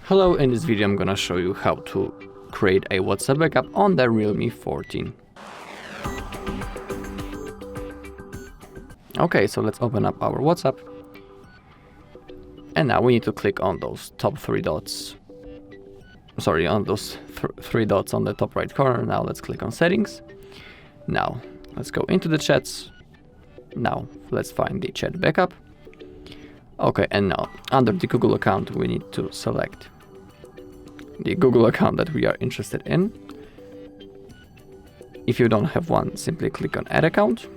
Hello, in this video I'm gonna show you how to create a WhatsApp backup on the Realme 14. Okay, so let's open up our WhatsApp. And now we need to click on those top three dots. Sorry, on those three dots on the top right corner. Now let's click on settings. Now let's go into the chats. Now let's find the chat backup. Okay, and now under the Google account we need to select the Google account that we are interested in. If you don't have one, simply click on add account.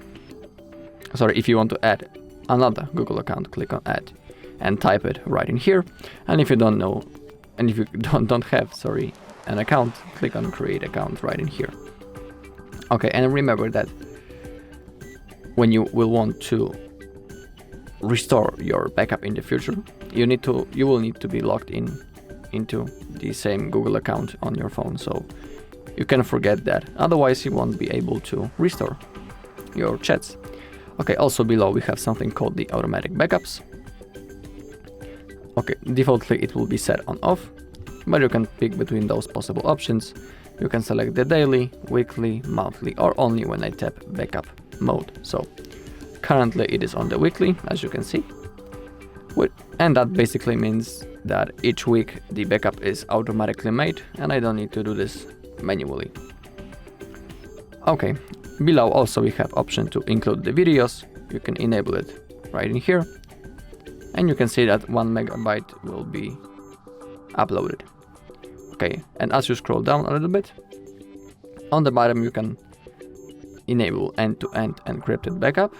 Sorry, if you want to add another Google account, click on add and type it right in here. And if you don't know, and if you don't have, sorry, an account, click on create account right in here. Okay, and remember that when you will want to restore your backup in the future, you will need to be logged into the same Google account on your phone, so you can forget that. Otherwise, you won't be able to restore your chats. Okay, also below we have something called the automatic backups. Okay, defaultly it will be set on off, but you can pick between those possible options. You can select the daily, weekly, monthly, or only when I tap backup mode. So currently it is on the weekly, as you can see. And that basically means that each week the backup is automatically made and I don't need to do this manually. Okay, below also we have option to include the videos. You can enable it right in here. And you can see that 1 megabyte will be uploaded. Okay, and as you scroll down a little bit, on the bottom you can enable end-to-end encrypted backup.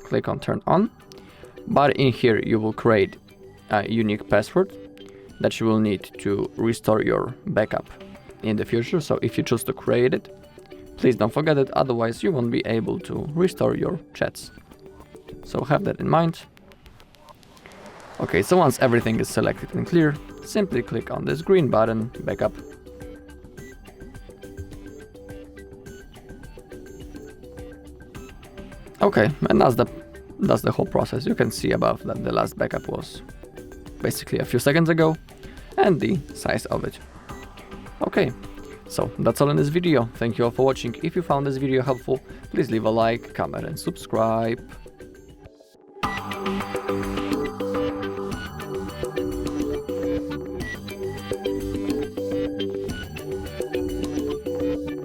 Click on turn on. But in here you will create a unique password that you will need to restore your backup in the future. So if you choose to create it, please don't forget it, otherwise you won't be able to restore your chats. So have that in mind. Okay, so once everything is selected and clear, simply click on this green button, backup. Okay, and that's the whole process. You can see above that the last backup was basically a few seconds ago and the size of it. Okay, so that's all in this video. Thank you all for watching. If you found this video helpful, please leave a like, comment and subscribe.